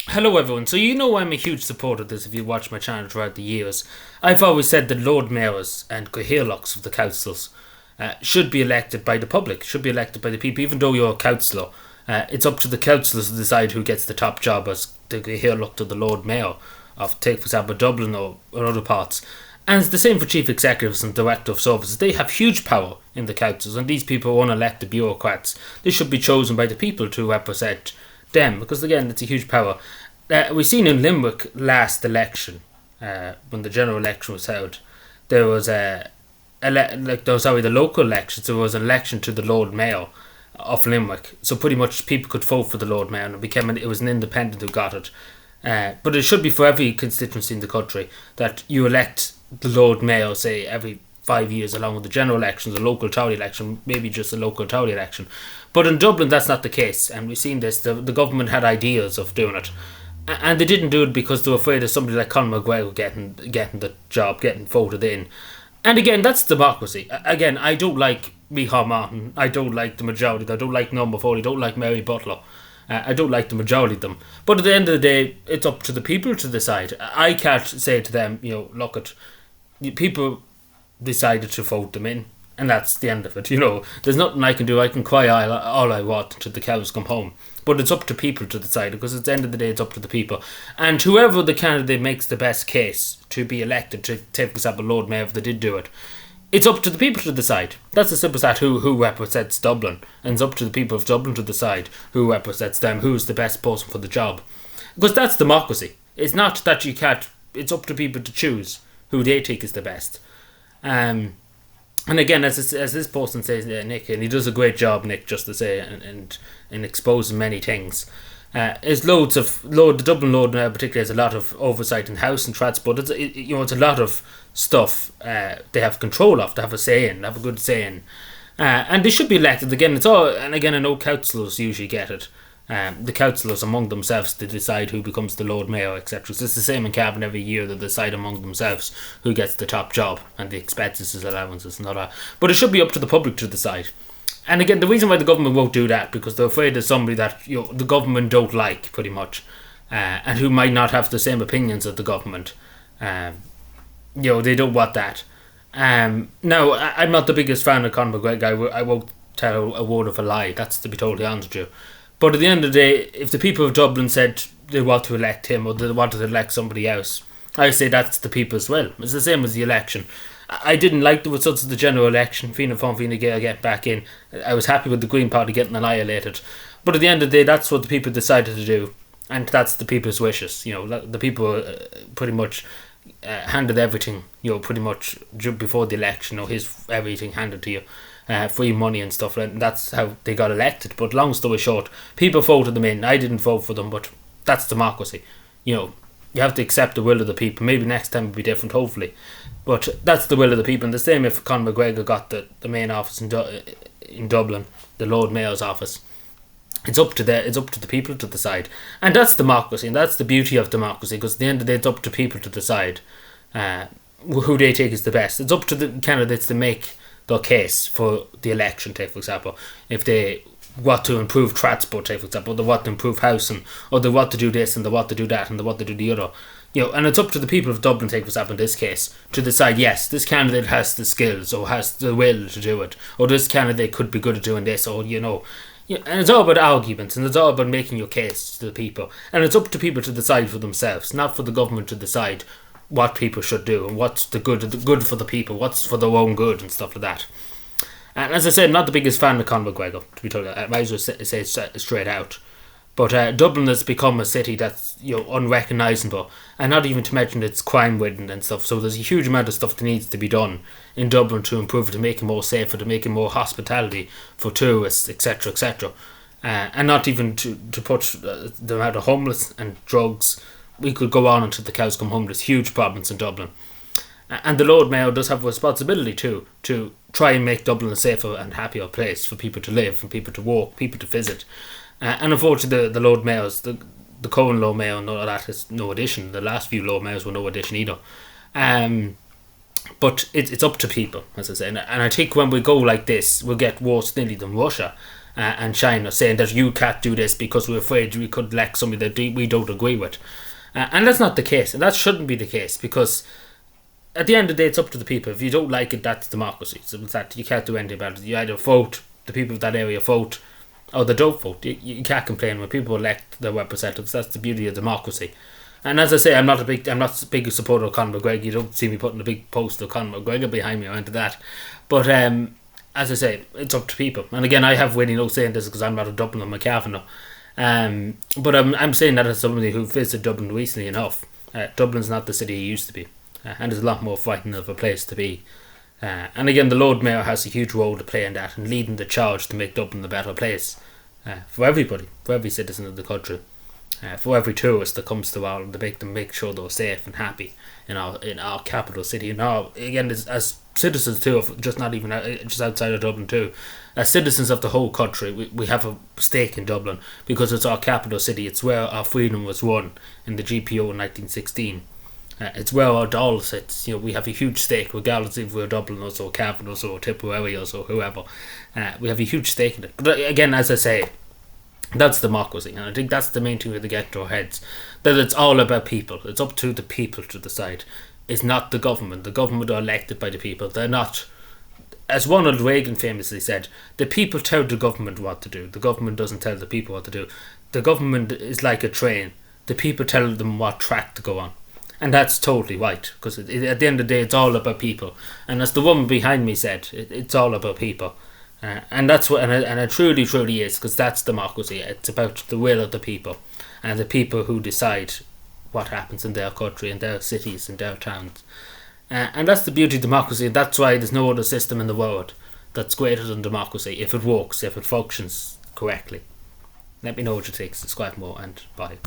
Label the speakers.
Speaker 1: Hello, everyone. So, I'm a huge supporter of this if you watch my channel throughout the years. I've always said that Lord Mayors and Cathaoirleachs of the councils should be elected by the public, should be elected by the people, even though you're a councillor. It's up to the councillors to decide who gets the top job as the Cathaoirleach to the Lord Mayor of, take for example, Dublin or other parts. And it's the same for chief executives and director of services. They have huge power in the councils, and these people are unelected bureaucrats. They should be chosen by the people to represent them, because again, it's a huge power. We've seen in Limerick last election, when the general election was held, there was the local elections. There was an election to the Lord Mayor of Limerick, so pretty much people could vote for the Lord Mayor, and it was an independent who got it. But it should be for every constituency in the country that you elect the Lord Mayor, say every 5 years, along with the general elections, a local authority election, maybe just a local authority election. But in Dublin, that's not the case, and we've seen this. The government had ideas of doing it, and they didn't do it because they were afraid of somebody like Conor McGregor getting the job, getting voted in. And again, that's democracy. Again, I don't like Micheál Martin. I don't like the majority. I don't like Norma Foley. I don't like Mary Butler. I don't like the majority of them. But at the end of the day, it's up to the people to decide. I can't say to them, look at people decided to vote them in, and that's the end of it. There's nothing I can do. I can cry all I want until the cows come home. But it's up to people to decide, because at the end of the day, it's up to the people. And whoever the candidate makes the best case to be elected, to take, for example, Lord Mayor, if they did do it, it's up to the people to decide. That's as simple as that, who represents Dublin. And it's up to the people of Dublin to decide who represents them, who's the best person for the job. Because that's democracy. It's not that you can't, it's up to people to choose who they think is the best. And again, as this person says, Nick, and he does a great job, Nick, just to say, and exposing many things. There's the Dublin Lord now particularly has a lot of oversight in house and transport. It's a lot of stuff they have control of, they have a say in, they have a good say in, and they should be elected again. I know councillors usually get it. The councillors among themselves to decide who becomes the Lord Mayor, etc. So it's the same in Cabinet every year. They decide among themselves who gets the top job and the expenses, allowances, and all that. But it should be up to the public to decide. And again, the reason why the government won't do that, because they're afraid of somebody that the government don't like, pretty much, and who might not have the same opinions as the government. They don't want that. Now, I'm not the biggest fan of Conor McGregor. I won't tell a word of a lie. That's to be totally honest with you. But at the end of the day, if the people of Dublin said they want to elect him or they wanted to elect somebody else, I say that's the people as well. It's the same as the election. I didn't like the results of the general election. Fianna Fáil, Fine Gael get back in. I was happy with the Green Party getting annihilated. But at the end of the day, that's what the people decided to do. And that's the people's wishes. The people pretty much handed everything, pretty much before the election, his everything handed to you. Free money and stuff, and that's how they got elected. But long story short, people voted them in. I didn't vote for them, but that's democracy. You have to accept the will of the people. Maybe next time will be different, hopefully, but that's the will of the people. And the same if Conor McGregor got the main office in Dublin, the Lord Mayor's office. It's up to the people to decide, and that's democracy, and that's the beauty of democracy. Because at the end of the day, it's up to people to decide who they think is the best. It's up to the candidates to make their case for the election, take for example, if they want to improve transport, take for example, they want to improve housing, or they want to do this and they want to do that and they want to do the other. And it's up to the people of Dublin, take for example, in this case, to decide, yes, this candidate has the skills or has the will to do it, or this candidate could be good at doing this, or and it's all about arguments, and it's all about making your case to the people, and it's up to people to decide for themselves, not for the government to decide what people should do and what's the good for the people, what's for their own good and stuff like that. And as I said, I'm not the biggest fan of Conor McGregor, to be told. I might as well say it straight out. But Dublin has become a city that's unrecognisable, and not even to mention it's crime-ridden and stuff. So there's a huge amount of stuff that needs to be done in Dublin to improve it, to make it more safer, to make it more hospitality for tourists, etc., etc. And not even to put the amount of homeless and drugs. We could go on until the cows come home. There's huge problems in Dublin. And the Lord Mayor does have a responsibility too, to try and make Dublin a safer and happier place for people to live, and people to walk, people to visit. And unfortunately, the Lord Mayors, the current Lord Mayor and all that is no addition. The last few Lord Mayors were no addition either. But it's up to people, as I say. And I think when we go like this, we'll get worse nearly than Russia. and China, saying that you can't do this because we're afraid we could elect somebody that we don't agree with. And that's not the case, and that shouldn't be the case, because at the end of the day, it's up to the people. If you don't like it, that's democracy. So it's that you can't do anything about it. You either vote, the people of that area vote, or they don't vote. You can't complain when people elect their representatives. That's the beauty of democracy. And as I say, I'm not a big supporter of Conor McGregor. You don't see me putting a big poster of Conor McGregor behind me or into that. But as I say, it's up to people. And again, I have really no say in this because I'm not a Dublin or McCavan. But I'm saying that as somebody who visited Dublin recently enough. Dublin's not the city it used to be. And there's a lot more frightening of a place to be. And again, the Lord Mayor has a huge role to play in that and leading the charge to make Dublin a better place for everybody, for every citizen of the country, for every tourist that comes to Ireland, to make sure they're safe and happy in our capital city. And again, as citizens too, just not even just outside of Dublin too, as citizens of the whole country, we have a stake in Dublin because it's our capital city. It's where our freedom was won in the GPO in 1916. It's where our Dáil sits. We have a huge stake, regardless if we're Dubliners or Cavaners or Tipperaryers or whoever. We have a huge stake in it. But again, as I say, that's democracy, and I think that's the main thing we have to get to our heads. That it's all about people. It's up to the people to decide. It's not the government. The government are elected by the people. They're not. As Ronald Reagan famously said, the people tell the government what to do. The government doesn't tell the people what to do. The government is like a train. The people tell them what track to go on. And that's totally right, because at the end of the day, it's all about people. And as the woman behind me said, it's all about people. And that's what, and it truly, truly is, because that's democracy. It's about the will of the people, and the people who decide what happens in their country, in their cities, in their towns. And that's the beauty of democracy. And that's why there's no other system in the world that's greater than democracy, if it works, if it functions correctly. Let me know what you think. Subscribe more, and bye.